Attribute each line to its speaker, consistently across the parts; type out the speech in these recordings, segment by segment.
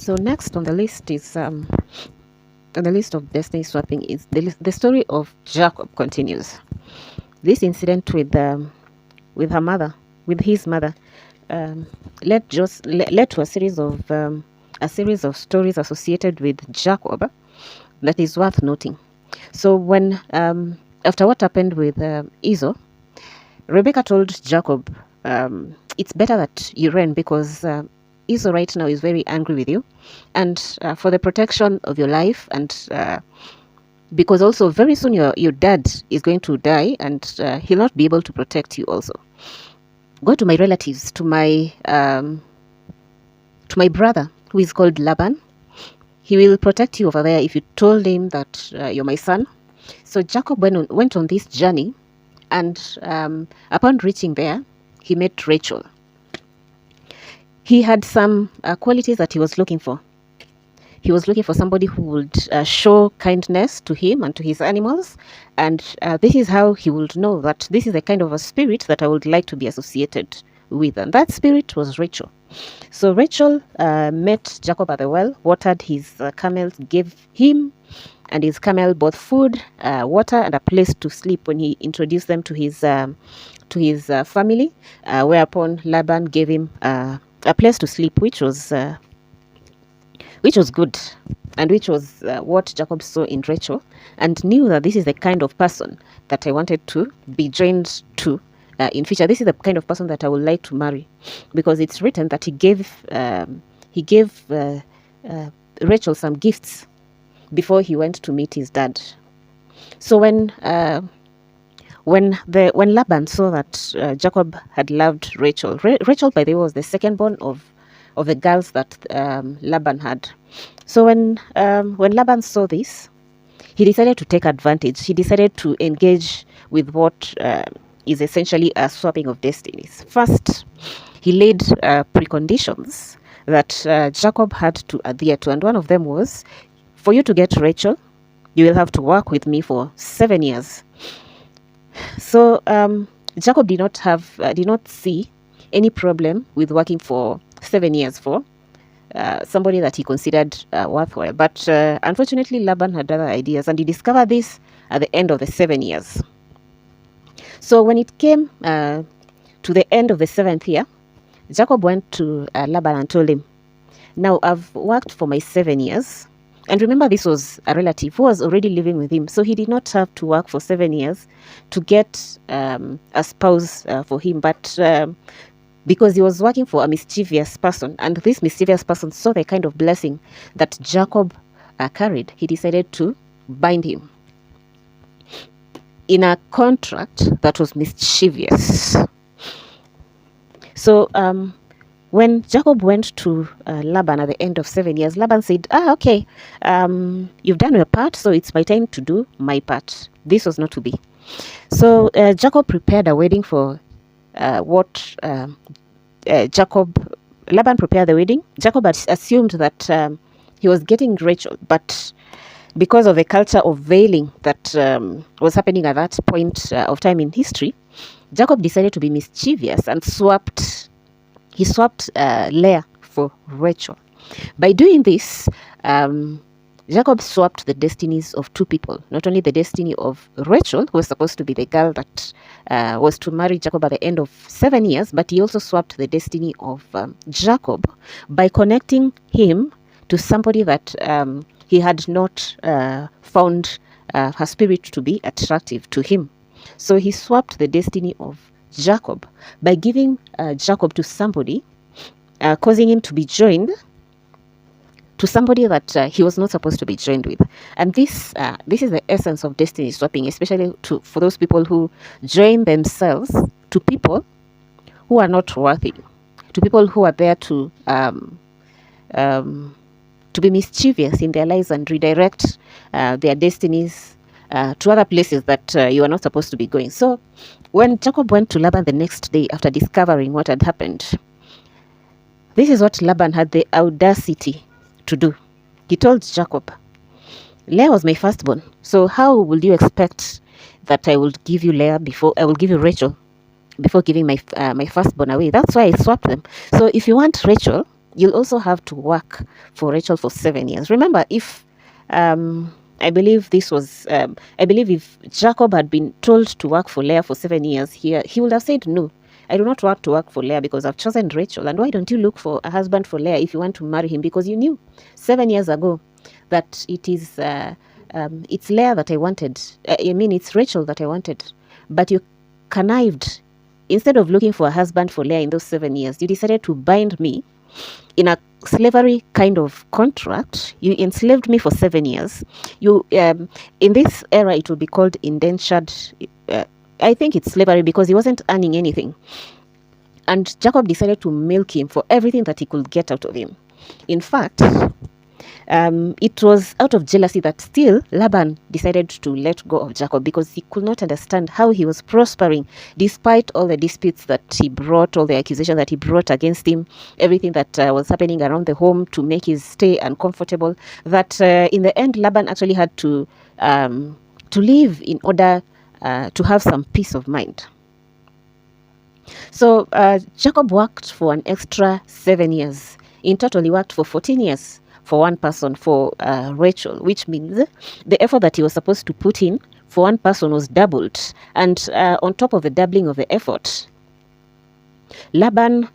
Speaker 1: So next on the list is on the list of destiny swapping is the story of Jacob continues. This incident with her mother, with his mother, led to a series of stories associated with Jacob that is worth noting. So when after what happened with Esau, Rebecca told Jacob, it's better that you ran because Esau right now is very angry with you, and for the protection of your life, and because also very soon your dad is going to die, and he'll not be able to protect you. Also, go to my relatives, to my brother who is called Laban. He will protect you over there if you told him that you're my son. So Jacob went on this journey, and upon reaching there, he met Rachel. He had some qualities that he was looking for. He was looking for somebody who would show kindness to him and to his animals. And this is how he would know that this is the kind of a spirit that I would like to be associated with. And that spirit was Rachel. So Rachel met Jacob at the well, watered his camels, gave him and his camel both food, water, and a place to sleep when he introduced them to his family, whereupon Laban gave him a place to sleep, which was good, and which was what Jacob saw in Rachel, and knew that this is the kind of person that I wanted to be joined to in future. This is the kind of person that I would like to marry, because it's written that he gave Rachel some gifts before he went to meet his dad. So when Laban saw that Jacob had loved Rachel, Rachel, by the way, was the second born of the girls that Laban had. So when Laban saw this, he decided to take advantage. He decided to engage with what is essentially a swapping of destinies. First, he laid preconditions that Jacob had to adhere to, and one of them was, for you to get Rachel, you will have to work with me for 7 years. So Jacob did not see any problem with working for 7 years for somebody that he considered worthwhile. But unfortunately, Laban had other ideas, and he discovered this at the end of the 7 years. So when it came to the end of the 7th year, Jacob went to Laban and told him, now I've worked for my 7 years. And remember, this was a relative who was already living with him. So he did not have to work for 7 years to get a spouse for him. But because he was working for a mischievous person, and this mischievous person saw the kind of blessing that Jacob carried, he decided to bind him in a contract that was mischievous. So when Jacob went to Laban at the end of 7 years, Laban said, okay, you've done your part, so it's my time to do my part. This was not to be. So Jacob prepared a wedding for Laban prepared the wedding. Jacob had assumed that he was getting Rachel, but because of the culture of veiling that was happening at that point of time in history, Jacob decided to be mischievous and swapped Leah for Rachel. By doing this, Jacob swapped the destinies of two people. Not only the destiny of Rachel, who was supposed to be the girl that was to marry Jacob at the end of 7 years, but he also swapped the destiny of Jacob by connecting him to somebody that he had not found her spirit to be attractive to him. So he swapped the destiny of Jacob by giving Jacob to somebody, causing him to be joined to somebody that he was not supposed to be joined with. And this is the essence of destiny swapping, especially for those people who join themselves to people who are not worthy, to people who are there to be mischievous in their lives and redirect their destinies to other places that you are not supposed to be going. So when Jacob went to Laban the next day after discovering what had happened, this is what Laban had the audacity to do. He told Jacob, Leah was my firstborn, so how will you expect that I will give you Leah before I will give you Rachel before giving my firstborn away? That's why I swapped them. So if you want Rachel, you'll also have to work for Rachel for 7 years. Remember, if I believe this was, I believe if Jacob had been told to work for Leah for 7 years, he would have said, no, I do not want to work for Leah because I've chosen Rachel. And why don't you look for a husband for Leah if you want to marry him? Because you knew 7 years ago that it's Leah that I wanted. It's Rachel that I wanted. But you connived. Instead of looking for a husband for Leah in those 7 years, you decided to bind me in a slavery kind of contract. You enslaved me for 7 years. You in this era it will be called indentured. I think it's slavery because he wasn't earning anything, and Jacob decided to milk him for everything that he could get out of him. In fact, it was out of jealousy that still Laban decided to let go of Jacob, because he could not understand how he was prospering despite all the disputes that he brought, all the accusations that he brought against him, everything that was happening around the home to make his stay uncomfortable, that in the end Laban actually had to leave in order to have some peace of mind. So Jacob worked for an extra 7 years. In total, he worked for 14 years for one person, for Rachel, which means the effort that he was supposed to put in for one person was doubled. And on top of the doubling of the effort, Laban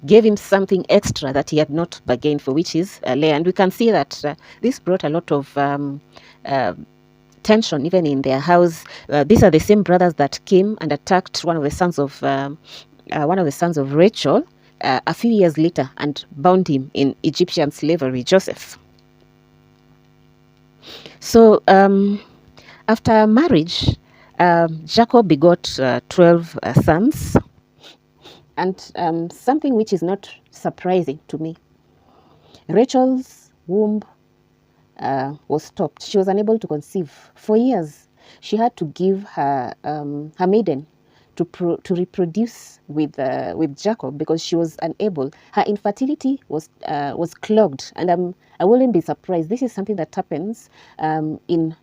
Speaker 1: gave him something extra that he had not bargained for, which is Leah. And we can see that this brought a lot of tension even in their house. These are the same brothers that came and attacked one of the sons of Rachel a few years later and bound him in Egyptian slavery, Joseph. So after marriage, Jacob begot 12 sons, and something which is not surprising to me, Rachel's womb was stopped. She was unable to conceive for years. She had to give her maiden to reproduce with Jacob because she was unable. Her infertility was clogged, and I wouldn't be surprised. This is something that happens in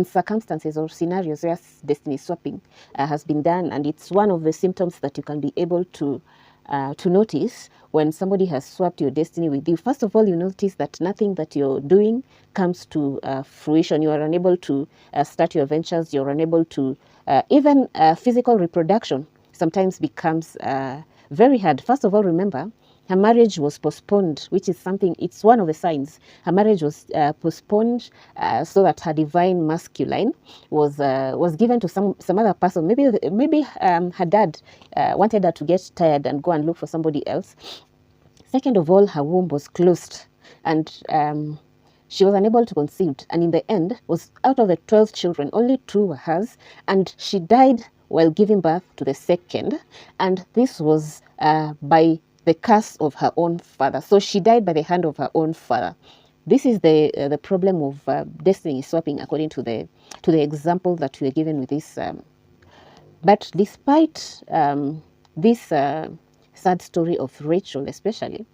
Speaker 1: circumstances or scenarios where destiny swapping has been done, and it's one of the symptoms that you can be able to notice when somebody has swapped your destiny with you. First of all, you notice that nothing that you're doing comes to fruition. You are unable to start your ventures. You're unable to even physical reproduction sometimes becomes very hard. First of all, remember, her marriage was postponed, which is something, it's one of the signs. Her marriage was postponed so that her divine masculine was given to some other person. Maybe her dad wanted her to get tired and go and look for somebody else. Second of all, her womb was closed, and she was unable to conceive. And in the end, was out of the 12 children, only 2 were hers, and she died while giving birth to the second. And this was by the curse of her own father. So she died by the hand of her own father. This is the problem of destiny swapping, according to the example that we are given with this. But despite this sad story of Rachel, especially,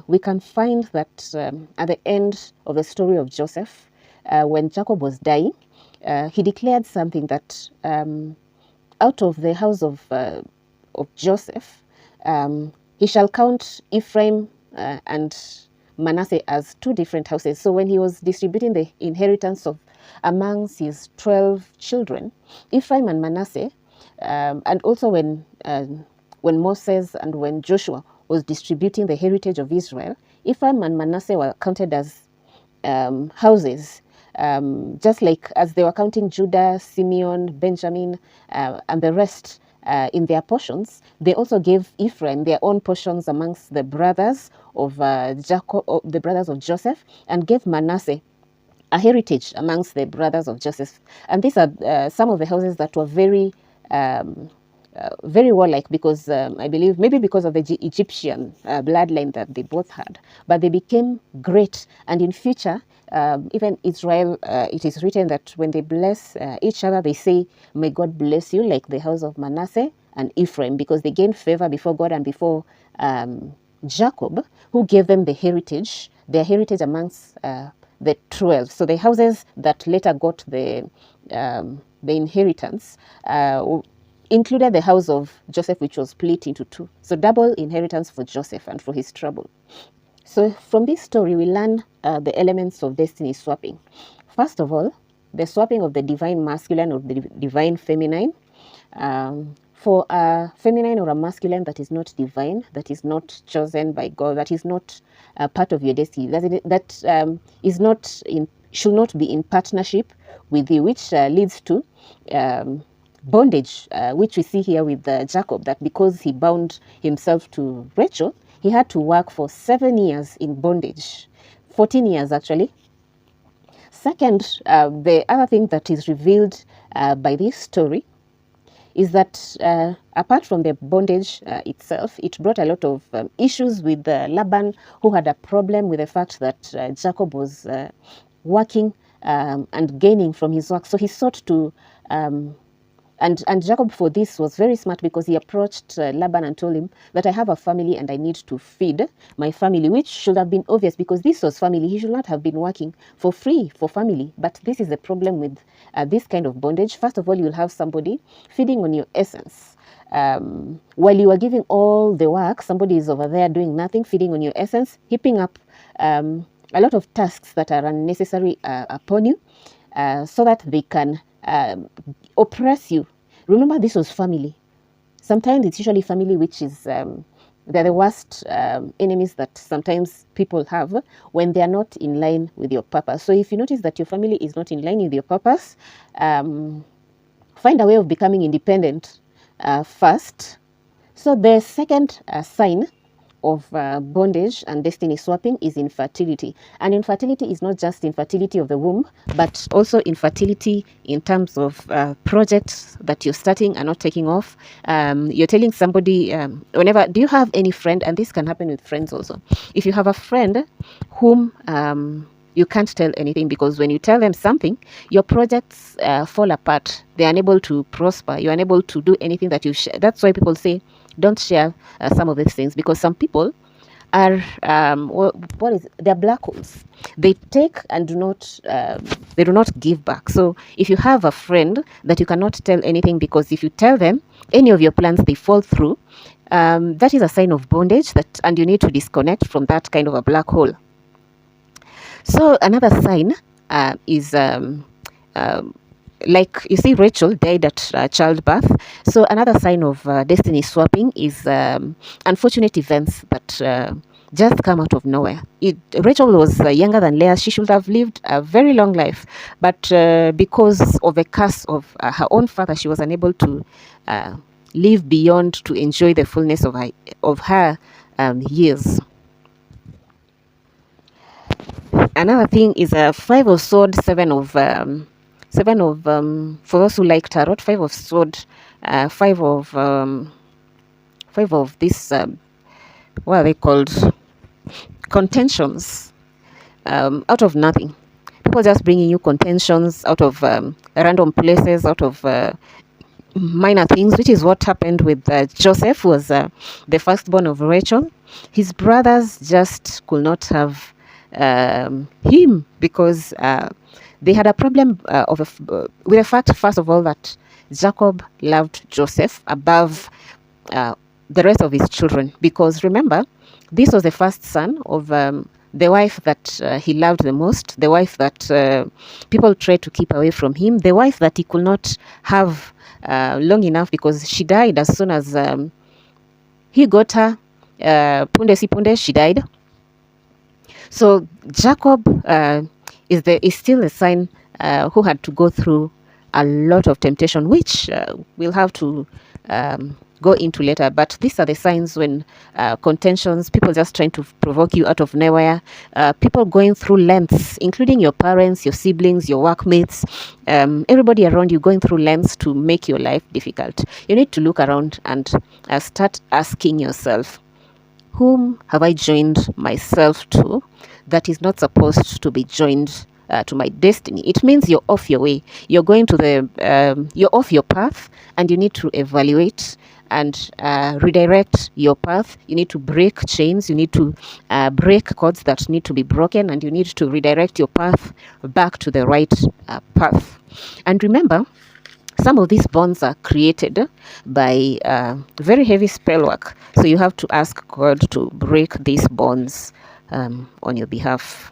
Speaker 1: we can find that at the end of the story of Joseph, when Jacob was dying, he declared something that out of the house of Joseph, he shall count Ephraim and Manasseh as 2 different houses. So when he was distributing the inheritance amongst his 12 children, Ephraim and Manasseh, and also when Moses and when Joshua was distributing the heritage of Israel, Ephraim and Manasseh were counted as houses, just like as they were counting Judah, Simeon, Benjamin, and the rest in their portions. They also gave Ephraim their own portions amongst the brothers of Jacob, the brothers of Joseph, and gave Manasseh a heritage amongst the brothers of Joseph. And these are some of the houses that were very warlike, because I believe maybe because of the Egyptian bloodline that they both had, but they became great. And in future, even Israel, it is written that when they bless each other, they say, "May God bless you," like the house of Manasseh and Ephraim, because they gained favor before God and before Jacob, who gave them their heritage amongst the 12. So the houses that later got the inheritance included the house of Joseph, which was split into two. So double inheritance for Joseph and for his trouble. So from this story, we learn the elements of destiny swapping. First of all, the swapping of the divine masculine or the divine feminine. For a feminine or a masculine that is not divine, that is not chosen by God, that is not part of your destiny, that is not in, should not be in partnership with you, which leads to bondage, which we see here with Jacob, that because he bound himself to Rachel, he had to work for 7 years in bondage, 14 years actually. Second, the other thing that is revealed by this story is that apart from the bondage itself, it brought a lot of issues with Laban, who had a problem with the fact that Jacob was working and gaining from his work. So he sought to, and Jacob for this was very smart, because he approached Laban and told him that I have a family and I need to feed my family, which should have been obvious because this was family. He should not have been working for free for family. But this is the problem with this kind of bondage. First of all, you'll have somebody feeding on your essence. While you are giving all the work, somebody is over there doing nothing, feeding on your essence, heaping up a lot of tasks that are unnecessary upon you, so that they can oppress you. Remember, this was family. Sometimes it's usually family which is they're the worst enemies that sometimes people have when they are not in line with your purpose. So if you notice that your family is not in line with your purpose, find a way of becoming independent first. So the second sign of bondage and destiny swapping is infertility. And infertility is not just infertility of the womb, but also infertility in terms of projects that you're starting and not taking off. You're telling somebody, whenever, do you have any friend, and this can happen with friends also, if you have a friend whom you can't tell anything, because when you tell them something, your projects fall apart. They're unable to prosper. You're unable to do anything that you share. That's why people say, don't share some of these things, because some people are they're black holes. They take and do not give back. So if you have a friend that you cannot tell anything, because if you tell them any of your plans, they fall through, that is a sign of bondage, and you need to disconnect from that kind of a black hole. So another sign is like you see, Rachel died at childbirth. So another sign of destiny swapping is unfortunate events that just come out of nowhere. Rachel was younger than Leah. She should have lived a very long life, but because of the curse of her own father, she was unable to live beyond to enjoy the fullness of her years. Another thing is a 5 of sword, 7 of for those who like tarot, 5 of sword, 5 of this what are they called, contentions, out of nothing. People just bringing you contentions out of random places, out of minor things, which is what happened with Joseph, who was the firstborn of Rachel. His brothers just could not have him, because they had a problem with the fact, first of all, that Jacob loved Joseph above the rest of his children. Because remember, this was the first son of the wife that he loved the most, the wife that people tried to keep away from him, the wife that he could not have long enough, because she died as soon as he got her. Punde si punde, she died. So Jacob is still a sign who had to go through a lot of temptation, which we'll have to go into later. But these are the signs when contentions, people just trying to provoke you out of nowhere, people going through lengths, including your parents, your siblings, your workmates, everybody around you going through lengths to make your life difficult. You need to look around and start asking yourself, whom have I joined myself to that is not supposed to be joined to my destiny? It means you're off your way. You're going to you're off your path, and you need to evaluate and redirect your path. You need to break chains. You need to break cords that need to be broken, and you need to redirect your path back to the right path. And remember, some of these bonds are created by very heavy spell work. So you have to ask God to break these bonds on your behalf.